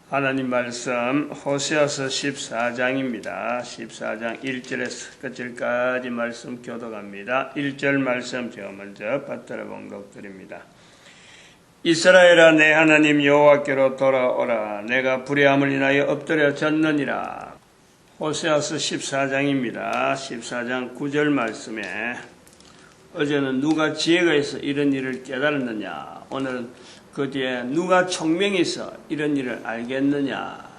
하나님 말씀 호세아서 14장입니다. 14장 1절에서 끝절까지 말씀 교독합니다. 1절 말씀 제가 먼저 받들어 봉독드립니다. 이스라엘아, 내 하나님 여호와께로 돌아오라. 내가 불의함을 인하여 엎드려 졌느니라. 호세아서 14장입니다. 14장 9절 말씀에 어제는 누가 지혜가 있어 이런 일을 깨달았느냐, 오늘은 그 뒤에 누가 총명이 있어 이런 일을 알겠느냐.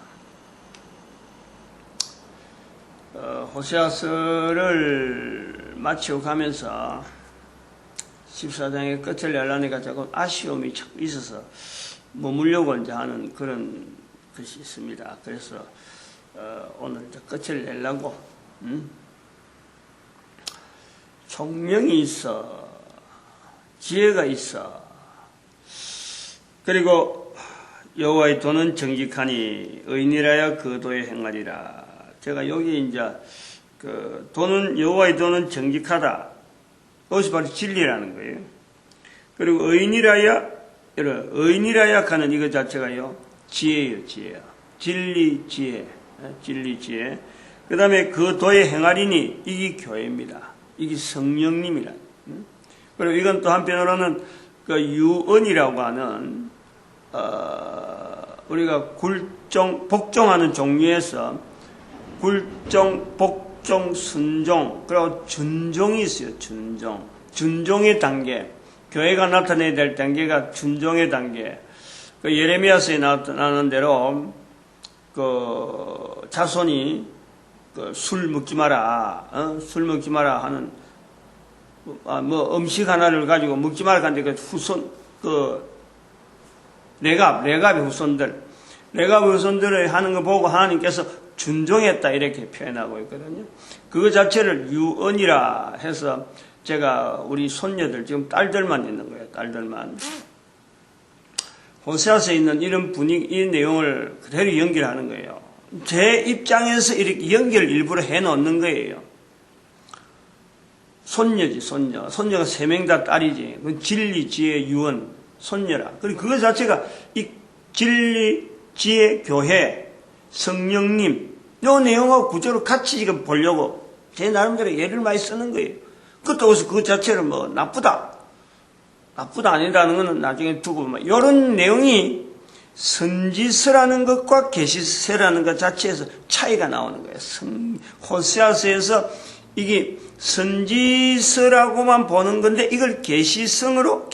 호세아서를 마치고 가면서 14장의 끝을 내려니까 자꾸 아쉬움이 자꾸 있어서 머물려고 이제 하는 그런 것이 있습니다. 그래서 오늘 이제 끝을 내려고 총명이 있어, 지혜가 있어, 그리고 여호와의 도는 정직하니 의인이라야 그 도에 행하리라. 제가 여기 이제 그 도는, 여호와의 도는 정직하다, 그것이 바로 진리라는 거예요. 그리고 의인이라야, 여러분, 의인이라야 하는 이거 자체가요 지혜예요. 지혜야. 진리 지혜, 진리 지혜. 그 다음에 그 도에 행하리니 이게 교회입니다. 이게 성령님이라. 그리고 이건 또 한편으로는 그 유언이라고 하는 우리가 복종하는 종류에서 굴종, 복종, 순종, 그리고 준종이 있어요. 준종의 단계. 교회가 나타내야 될 단계가 준종의 단계. 그 예레미야서에 나오는 대로 그 자손이 그 술 먹지 마라, 술 먹지 마라 하는 뭐 음식 하나를 가지고 먹지 마라 하는데 그 후손, 레갑의 후손들을 하는 거 보고 하나님께서 준종했다 이렇게 표현하고 있거든요. 그거 자체를 유언이라 해서 제가 우리 손녀들, 지금 딸들만 있는 거예요. 딸들만. 호세아서에 있는 이런 분위기, 이 내용을 그대로 연결하는 거예요. 제 입장에서 이렇게 연결 일부러 해놓는 거예요. 손녀지, 손녀. 손녀가 3명 다 딸이지. 그 진리, 지혜, 유언, 손녀라. 그리고 그거 자체가 이 진리, 지혜, 교회, 성령님, 요 내용하고 구조를 같이 지금 보려고 제 나름대로 예를 많이 쓰는 거예요. 그것도 그래서 그 자체를 뭐 나쁘다 아니라는 거는 나중에 두고, 요런 내용이 선지서라는 것과 계시서라는 것 자체에서 차이가 나오는 거예요. 호세아서에서 이게 선지서라고만 보는 건데 이걸 계시서로서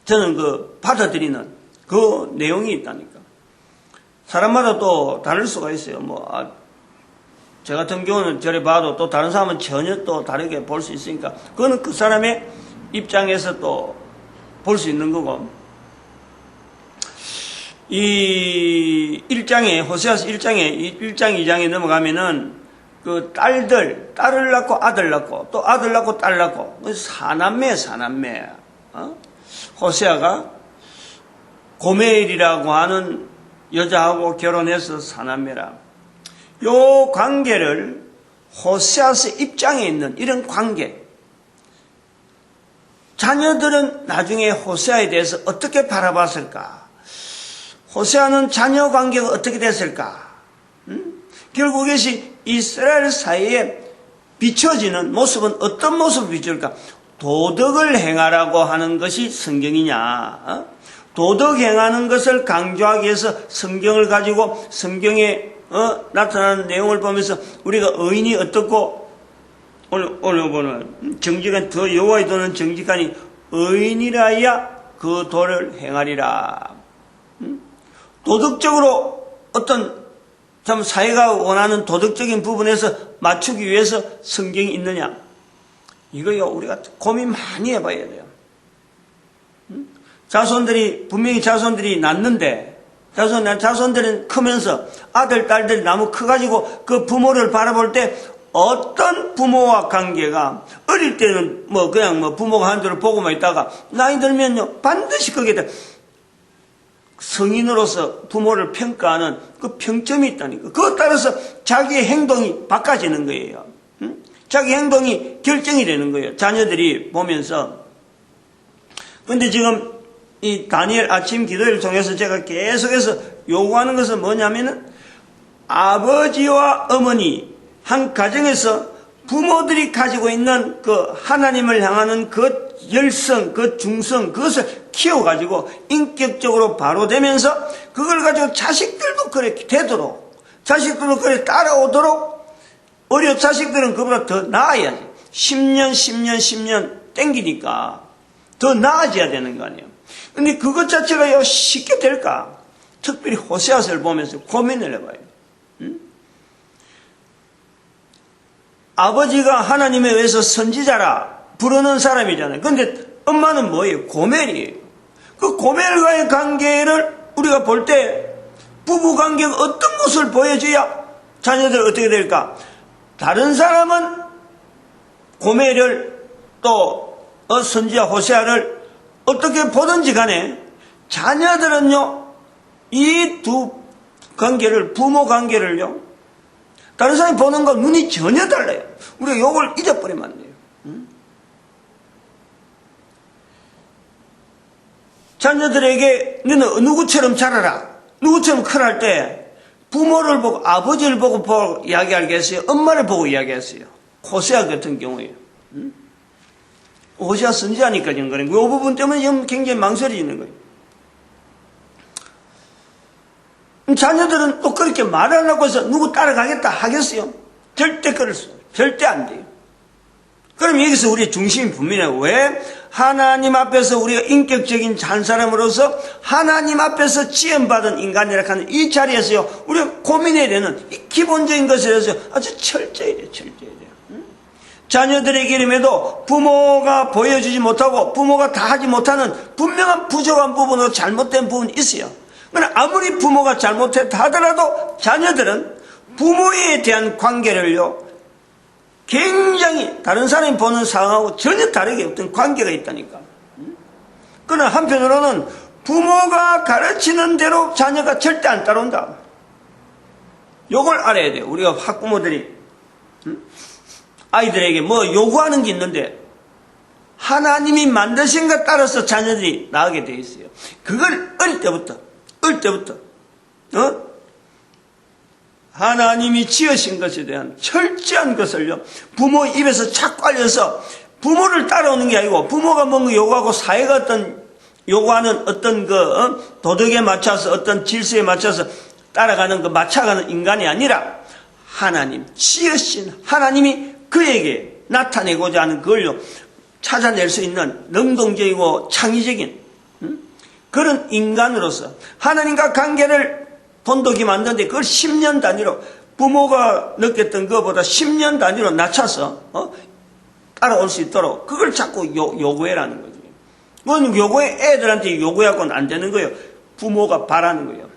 저는 받아들이는 그 내용이 있다니까. 사람마다 또 다를 수가 있어요. 저 같은 경우는 저래 봐도 또 다른 사람은 전혀 또 다르게 볼 수 있으니까 그거는 그 사람의 입장에서 또 볼 수 있는 거고. 이 1장에, 호세아서 1장에, 1장 2장에 넘어가면은 그 딸을 낳고 아들 낳고 또 아들 낳고 딸 낳고 사남매. 호세아가 고멜이라고 하는 여자하고 결혼해서 사남매라. 요 관계를 호세아서 입장에 있는 이런 관계, 자녀들은 나중에 호세아에 대해서 어떻게 바라봤을까? 호세아는 자녀 관계가 어떻게 됐을까? 결국 이것이 이스라엘 사이에 비춰지는 모습은 어떤 모습을 비출까? 도덕을 행하라고 하는 것이 성경이냐? 도덕 행하는 것을 강조하기 위해서 성경을 가지고 성경에 나타나는 내용을 보면서 우리가 의인이 어떻고, 오늘 보는 정직한, 더 여호와의 도는 정직하니 의인이라야 그 도를 행하리라. 도덕적으로 어떤 참 사회가 원하는 도덕적인 부분에서 맞추기 위해서 성경이 있느냐? 이거요, 우리가 고민 많이 해봐야 돼요. 분명히 자손들이 낳는데, 자손들은 크면서 아들, 딸들이 너무 커가지고 그 부모를 바라볼 때 어떤 부모와 관계가, 어릴 때는 그냥 부모가 하는 대로 보고만 있다가 나이 들면요, 반드시 거기에 성인으로서 부모를 평가하는 그 평점이 있다니까. 그것 따라서 자기의 행동이 바꿔지는 거예요. 자기 행동이 결정이 되는 거예요. 자녀들이 보면서. 근데 지금 이 다니엘 아침 기도를 통해서 제가 계속해서 요구하는 것은 뭐냐면은 아버지와 어머니 한 가정에서 부모들이 가지고 있는 그 하나님을 향하는 그 열성, 그 중성, 그것을 키워가지고 인격적으로 바로 되면서 그걸 가지고 자식들도 그렇게 되도록, 자식들도 그렇게 따라오도록, 오히려 자식들은 그보다 더 나아야지. 10년 땡기니까 더 나아져야 되는 거 아니에요. 근데 그것 자체가 쉽게 될까? 특별히 호세아서를 보면서 고민을 해봐요. 아버지가 하나님에 의해서 선지자라 부르는 사람이잖아요. 그런데 엄마는 뭐예요? 고멜이에요. 그 고멜과의 관계를 우리가 볼 때 부부 관계가 어떤 모습을 보여줘야 자녀들 어떻게 될까? 다른 사람은 고멜을 또 선지자 호세아를 어떻게 보든지 간에 자녀들은요, 이 두 관계를, 부모 관계를요, 다른 사람이 보는 거 눈이 전혀 달라요. 우리가 요걸 잊어버리면 안 돼요. 자녀들에게 너는 누구처럼 자라라, 누구처럼 크랄 때 부모를 보고, 아버지를 보고 이야기하겠어요? 엄마를 보고 이야기했어요. 호세아 같은 경우에요. 호세아 선지자니까 이런 거는 이 부분 때문에 굉장히 망설여지는 거예요. 자녀들은 또 그렇게 말을 안 하고 해서 누구 따라가겠다 하겠어요? 절대 그럴 수 없어요. 절대 안 돼요. 그럼 여기서 우리의 중심이 분명해요. 왜? 하나님 앞에서 우리가 인격적인 한 사람으로서 하나님 앞에서 지원받은 인간이라 하는 이 자리에서요, 우리가 고민해야 되는 이 기본적인 것에 대해서 아주 철저해야 돼요. 철저해야 돼요. 자녀들의 기름에도 부모가 보여주지 못하고 부모가 다 하지 못하는 분명한 부족한 부분으로 잘못된 부분이 있어요. 그러나 아무리 부모가 잘못했다 하더라도 자녀들은 부모에 대한 관계를요, 굉장히 다른 사람이 보는 상황하고 전혀 다르게 어떤 관계가 있다니까. 그러나 한편으로는 부모가 가르치는 대로 자녀가 절대 안 따라온다. 요걸 알아야 돼요. 우리가 학부모들이 아이들에게 뭐 요구하는 게 있는데 하나님이 만드신 것 따라서 자녀들이 나가게 돼 있어요. 그걸 어릴 때부터 하나님이 지으신 것에 대한 철저한 것을요, 부모 입에서 착 알려서 부모를 따라오는 게 아니고 부모가 뭔가 요구하고 사회가 요구하는 어떤 도덕에 맞춰서 어떤 질서에 맞춰서 따라가는 맞춰가는 인간이 아니라 하나님, 지으신 하나님이 그에게 나타내고자 하는 그걸요, 찾아낼 수 있는 능동적이고 창의적인 그런 인간으로서 하나님과 관계를 돈독히 만드는데 그걸 10년 단위로 부모가 느꼈던 것보다 10년 단위로 낮춰서 따라올 수 있도록 그걸 자꾸 요구해라는 거죠. 그건 요구해, 애들한테 요구하고는 안 되는 거예요. 부모가 바라는 거예요.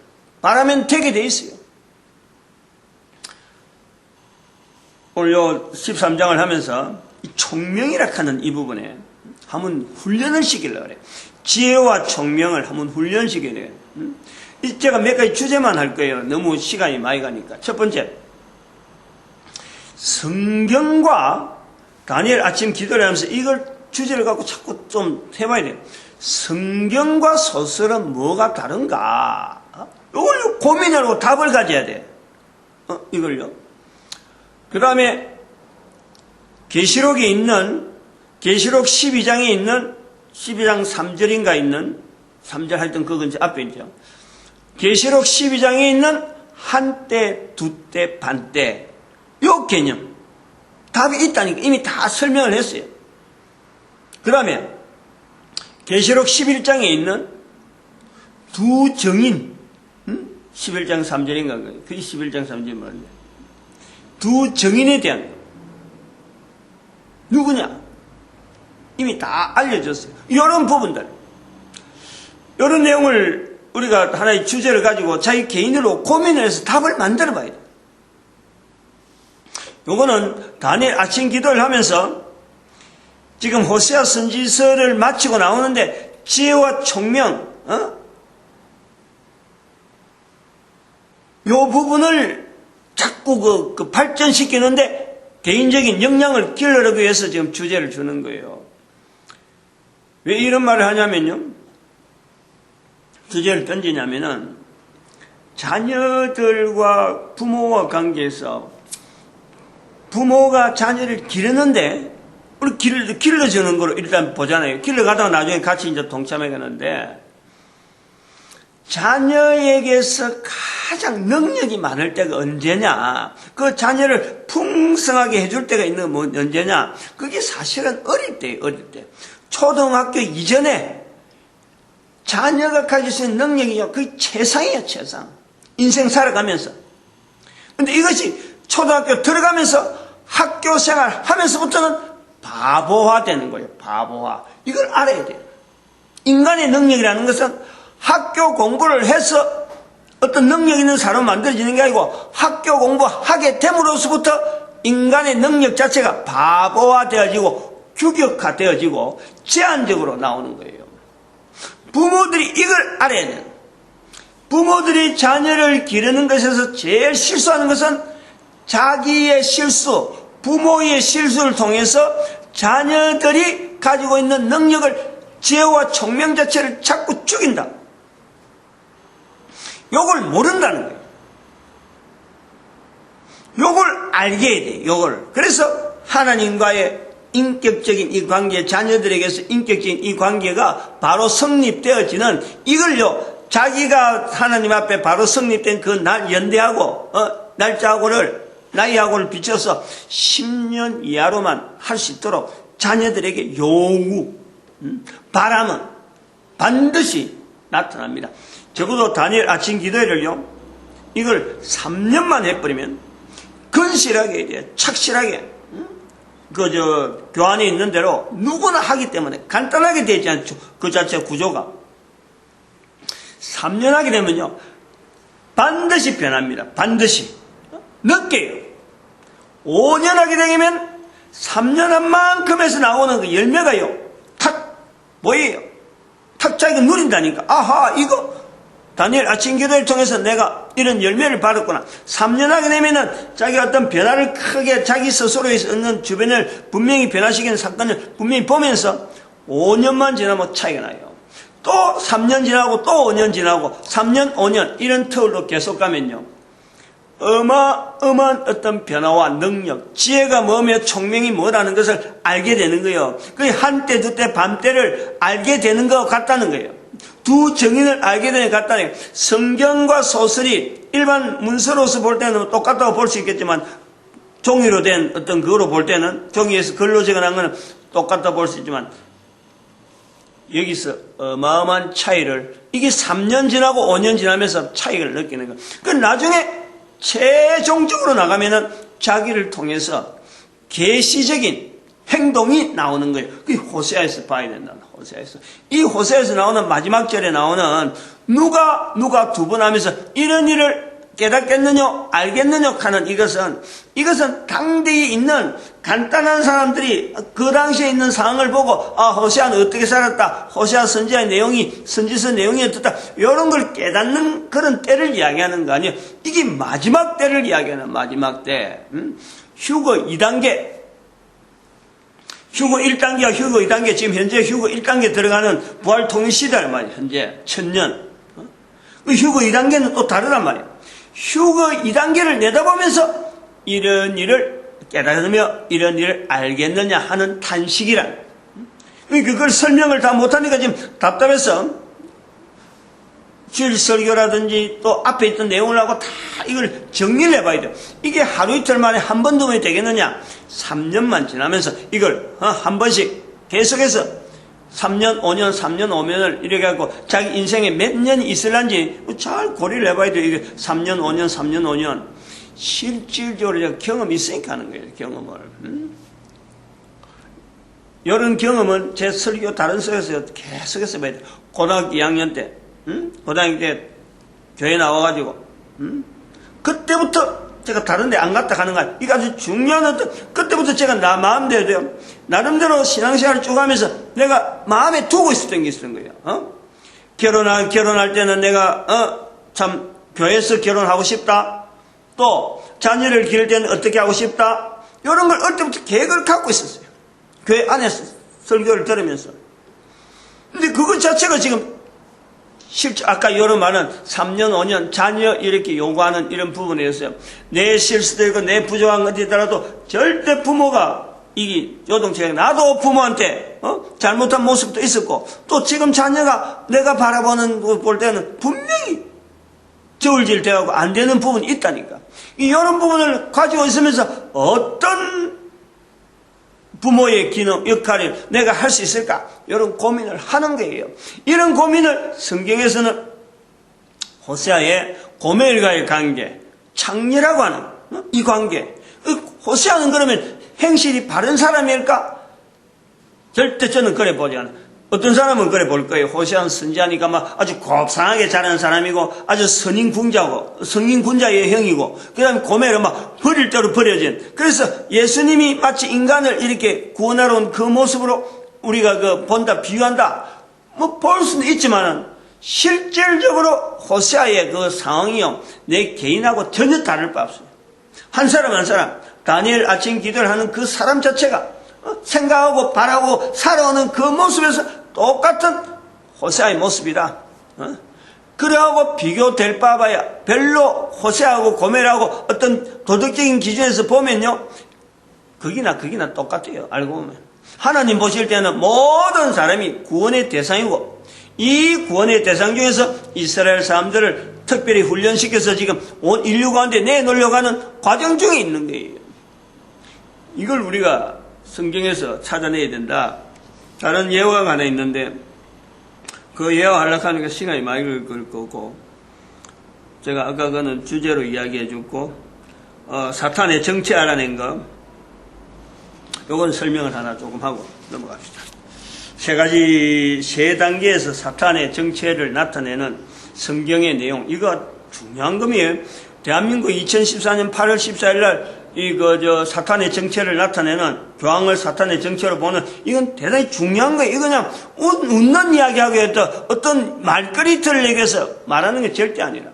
바라면 되게 돼 있어요. 오늘 요 13장을 하면서 이 총명이라 하는 이 부분에 한번 훈련을 시키려고 그래요. 지혜와 총명을 한번 훈련시켜야 돼요. 제가 몇 가지 주제만 할 거예요. 너무 시간이 많이 가니까. 첫 번째, 성경과 다니엘 아침 기도를 하면서 이걸 주제를 갖고 자꾸 좀 해봐야 돼요. 성경과 소설은 뭐가 다른가? 이걸 고민하고 답을 가져야 돼. 이걸요. 그 다음에 계시록에 있는 계시록 12장에 있는 12장 3절인가 있는 3절 하여튼 그건 앞에 있죠. 계시록 12장에 있는 한때, 두때, 반때 요 개념 답이 있다니까 이미 다 설명을 했어요. 그 다음에 계시록 11장에 있는 두 정인 11장 3절인가 그게 11장 3절이 뭐냐 두 정인에 대한 누구냐 이미 다 알려졌어요. 이런 부분들 이런 내용을 우리가 하나의 주제를 가지고 자기 개인으로 고민을 해서 답을 만들어 봐야 돼요. 요거는 다니엘 아침 기도를 하면서 지금 호세아 선지서를 마치고 나오는데 지혜와 총명 요 부분을 자꾸 발전시키는데 개인적인 역량을 길러내기 위해서 지금 주제를 주는 거예요. 왜 이런 말을 하냐면요. 주제를 던지냐면은 자녀들과 부모와 관계에서 부모가 자녀를 기르는데 우리 길러주는 거로 일단 보잖아요. 길러가다가 나중에 같이 이제 동참해 가는데 자녀에게서 가장 능력이 많을 때가 언제냐? 그 자녀를 풍성하게 해줄 때가 있는 건 언제냐? 그게 사실은 어릴 때예요. 어릴 때. 초등학교 이전에 자녀가 가질 수 있는 능력이요. 그게 최상이에요. 최상. 인생 살아가면서. 근데 이것이 초등학교 들어가면서 학교 생활 하면서부터는 바보화 되는 거예요. 바보화. 이걸 알아야 돼요. 인간의 능력이라는 것은 학교 공부를 해서 어떤 능력 있는 사람을 만들어지는 게 아니고 학교 공부하게 됨으로써부터 인간의 능력 자체가 바보화 되어지고 규격화 되어지고 제한적으로 나오는 거예요. 부모들이 이걸 알아야 돼요. 부모들이 자녀를 기르는 것에서 제일 실수하는 것은 자기의 실수, 부모의 실수를 통해서 자녀들이 가지고 있는 능력을, 지혜와 총명 자체를 자꾸 죽인다. 요걸 모른다는 거예요. 요걸 알게 해야 돼요. 요걸. 그래서 하나님과의 인격적인 이 관계, 자녀들에게서 인격적인 이 관계가 바로 성립되어지는 이걸요, 자기가 하나님 앞에 바로 성립된 그 날 연대하고 날짜하고를 나이하고를 비춰서 10년 이하로만 할 수 있도록 자녀들에게 요구, 바람은 반드시 나타납니다. 적어도 다니엘 아침 기도회를요, 이걸 3년만 해버리면 건실하게 해야 돼요. 착실하게. 교안에 있는 대로 누구나 하기 때문에 간단하게 되지 않죠. 그 자체 구조가. 3년 하게 되면요, 반드시 변합니다. 반드시. 늦게요. 5년 하게 되면 3년 한 만큼에서 나오는 그 열매가요, 탁, 뭐예요? 탁 자기가 누린다니까. 아하, 이거, 다니엘 아침 기도를 통해서 내가 이런 열매를 받았구나. 3년 하게 되면은 자기가 어떤 변화를 크게 자기 스스로에서 얻는 주변을 분명히 변화시키는 사건을 분명히 보면서 5년만 지나면 차이가 나요. 또 3년 지나고 또 5년 지나고 3년, 5년 이런 터울로 계속 가면요, 어마어마한 어떤 변화와 능력, 지혜가 뭐며 총명이 뭐라는 것을 알게 되는 거예요. 그게 한때, 두때, 밤때를 알게 되는 것 같다는 거예요. 두 정인을 알게 되는 것 같다는 거예요. 성경과 소설이 일반 문서로서 볼 때는 똑같다고 볼 수 있겠지만, 종이로 된 어떤 그거로 볼 때는, 종이에서 글로 적어놓은 거는 똑같다고 볼 수 있지만, 여기서 어마어마한 차이를, 이게 3년 지나고 5년 지나면서 차이를 느끼는 거예요. 그 나중에 최종적으로 나가면은 자기를 통해서 계시적인 행동이 나오는 거예요. 그게 호세아에서 봐야 된다. 호세아에서. 이 호세아에서 나오는 마지막 절에 나오는 누가 두 번 하면서 이런 일을 깨닫겠느냐 알겠느냐 하는 이것은 당대에 있는 간단한 사람들이 그 당시에 있는 상황을 보고 호세아는 어떻게 살았다, 호세아 선지자의 내용이 선지서 내용이 어떻다, 이런 걸 깨닫는 그런 때를 이야기하는 거 아니에요. 이게 마지막 때를 이야기하는 마지막 때. 휴거 2단계, 휴거 1단계와 휴거 2단계, 지금 현재 휴거 1단계 들어가는 부활 통일 시대란 말이에요. 현재 1000년. 휴거 2단계는 또 다르단 말이에요. 휴거 2단계를 내다보면서 이런 일을 깨달으며 이런 일을 알겠느냐 하는 탄식이란, 그걸 설명을 다 못하니까 지금 답답해서 주일 설교라든지 또 앞에 있던 내용을 하고 다 이걸 정리를 해봐야 돼요. 이게 하루 이틀 만에 한 번 도움이 되겠느냐? 3년만 지나면서 이걸 한 번씩 계속해서 3년, 5년, 3년, 5년을 이렇게 하고 자기 인생에 몇 년이 있을란지 잘 고려를 해봐야 돼요. 이게 3년, 5년, 3년, 5년. 실질적으로 경험이 있으니까 하는 거예요. 경험을. 이런 경험은 제 설교 다른 설교에서 계속해서 봐야 돼요. 고등학교 2학년 때, 고등학교 때 교회 나와가지고, 그때부터 제가 다른 데 안 갔다 가는 거야. 이거 아주 중요한 어떤, 그때부터 제가 나 마음대로 돼요. 나름대로 신앙생활을 쭉 하면서 내가 마음에 두고 있었던 게 있었던 거예요. 결혼할 때는 내가, 참, 교회에서 결혼하고 싶다. 또, 자녀를 기를 때는 어떻게 하고 싶다. 이런 걸 어릴 때부터 계획을 갖고 있었어요. 교회 안에서 설교를 들으면서. 근데 그것 자체가 지금 실제 아까 이런 말은 3년, 5년 자녀 이렇게 요구하는 이런 부분이었어요. 내 실수도 있고 내 부족한 것이더라도 절대 부모가 이게 요동치게 나도 부모한테 잘못한 모습도 있었고 또 지금 자녀가 내가 바라보는 거 볼 때는 분명히 저울질 되고 안 되는 부분이 있다니까. 이런 부분을 가지고 있으면서 어떤 부모의 기능, 역할을 내가 할 수 있을까? 이런 고민을 하는 거예요. 이런 고민을 성경에서는 호세아의 고멜과의 관계, 창녀라고 하는 이 관계. 호세아는 그러면 행실이 바른 사람일까? 절대 저는 그래 보지 않아요. 어떤 사람은 그래 볼 거예요. 호세아는 선지자니까 막 아주 곱상하게 자라는 사람이고 아주 성인군자의 형이고 그 다음에 고멜은 막 버릴 대로 버려진. 그래서 예수님이 마치 인간을 이렇게 구원하러 온 그 모습으로 우리가 본다, 비유한다. 뭐 볼 수는 있지만은 실질적으로 호세아의 그 상황이요. 내 개인하고 전혀 다를 바 없어요. 한 사람 한 사람. 다니엘 아침 기도를 하는 그 사람 자체가 생각하고 바라고 살아오는 그 모습에서 똑같은 호세아의 모습이다. 그러하고 비교될 바봐야 별로 호세아하고 고멜하고 어떤 도덕적인 기준에서 보면요. 거기나 똑같아요. 알고 보면. 하나님 보실 때는 모든 사람이 구원의 대상이고 이 구원의 대상 중에서 이스라엘 사람들을 특별히 훈련시켜서 지금 온 인류 가운데 내놓으려고 과정 중에 있는 거예요. 이걸 우리가 성경에서 찾아내야 된다. 다른 예화가 하나 있는데 그 예화 하려고 하니까 시간이 많이 걸릴 거고 제가 아까 그는 주제로 이야기해 줬고 사탄의 정체 알아낸 거 요건 설명을 하나 조금 하고 넘어갑시다. 세 단계에서 사탄의 정체를 나타내는 성경의 내용 이거 중요한 겁니다. 대한민국 2014년 8월 14일 날 사탄의 정체를 나타내는 교황을 사탄의 정체로 보는 이건 대단히 중요한 거예요. 이거 그냥 웃는 이야기하고 어떤 말거리틀을 얘기해서 말하는 게 절대 아니라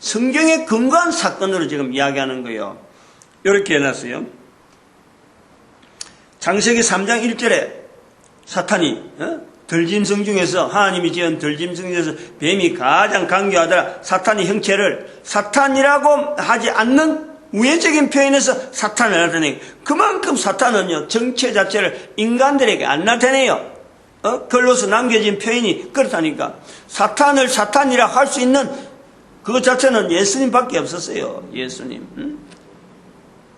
성경에 근거한 사건으로 지금 이야기하는 거예요. 이렇게 해놨어요. 창세기 3장 1절에 사탄이 들짐승 중에서 하나님이 지은 들짐승 중에서 뱀이 가장 강교하더라. 사탄의 형체를 사탄이라고 하지 않는 우회적인 표현에서 사탄을 나타내요. 그만큼 사탄은요 정체 자체를 인간들에게 안 나타내요. 글로서 남겨진 표현이 그렇다니까. 사탄을 사탄이라 할 수 있는 그것 자체는 예수님밖에 없었어요. 예수님.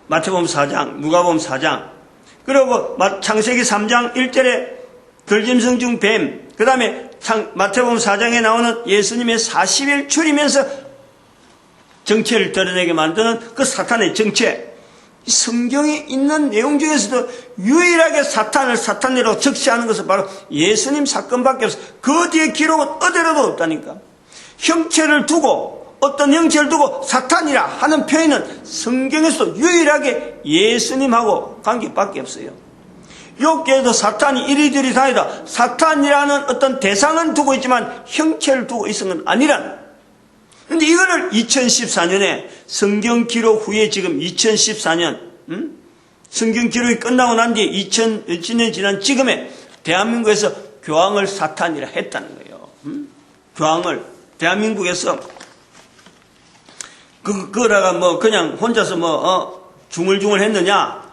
마태복음 4장, 누가복음 4장. 그리고 창세기 3장 1절에 들짐승 중 뱀. 그 다음에 마태복음 4장에 나오는 예수님의 40일 줄이면서 정체를 드러내게 만드는 그 사탄의 정체. 성경에 있는 내용 중에서도 유일하게 사탄을 사탄으로 적시하는 것은 바로 예수님 사건밖에 없어. 그 뒤에 기록은 어디라도 없다니까. 형체를 두고 어떤 형체를 두고 사탄이라 하는 표현은 성경에서 유일하게 예수님하고 관계밖에 없어요. 욥기에도 사탄이 이리저리 다니다 사탄이라는 어떤 대상은 두고 있지만 형체를 두고 있은 건 아니라는. 근데 이거를 2014년에 성경 기록 후에 지금 2014년 성경 기록이 끝나고 난 뒤에 2000년 지난 지금에 대한민국에서 교황을 사탄이라 했다는 거예요. 교황을 대한민국에서 그거라가 그냥 혼자서 중얼중얼 했느냐?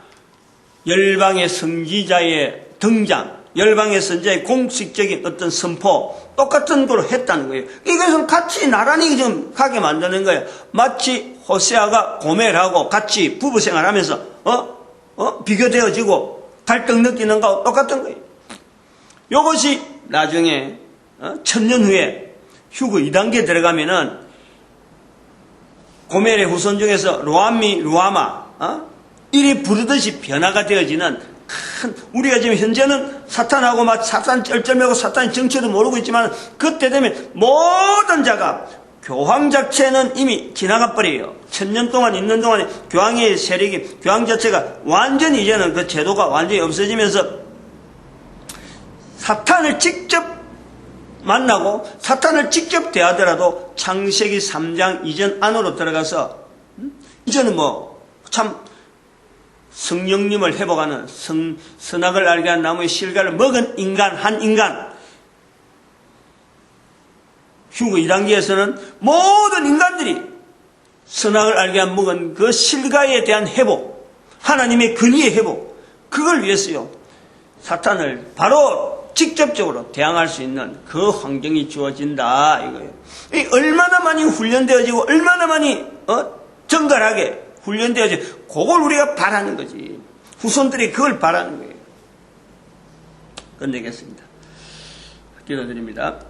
열방의 선지자의 등장, 열방의 선지자의 공식적인 어떤 선포, 똑같은 걸로 했다는 거예요. 이것은 같이 나란히 좀 가게 만드는 거예요. 마치 호세아가 고멜하고 같이 부부 생활하면서, 비교되어지고 갈등 느끼는 거하고 똑같은 거예요. 이것이 나중에, 1000년 후에 휴거 2단계 들어가면은, 고멜의 후손 중에서 로암미, 루아마, 이리 부르듯이 변화가 되어지는 우리가 지금 현재는 사탄하고 사탄 쩔쩔매고 사탄의 정체도 모르고 있지만 그때 되면 모든 자가 교황 자체는 이미 지나가 버려요. 1000년 동안 있는 동안에 교황의 세력이 교황 자체가 완전히 이제는 그 제도가 완전히 없어지면서 사탄을 직접 만나고 사탄을 직접 대하더라도 창세기 3장 이전 안으로 들어가서 이제는 참 성령님을 회복하는 선악을 알게 한 나무의 실과를 먹은 인간, 한 인간. 휴거 2단계에서는 모든 인간들이 선악을 알게 한 먹은 그 실과에 대한 회복, 하나님의 근위의 회복, 그걸 위해서요, 사탄을 바로 직접적으로 대항할 수 있는 그 환경이 주어진다 이거예요. 얼마나 많이 훈련되어지고 얼마나 많이 정갈하게 훈련되어지고, 그걸 우리가 바라는 거지. 후손들이 그걸 바라는 거예요. 끝내겠습니다. 기도드립니다.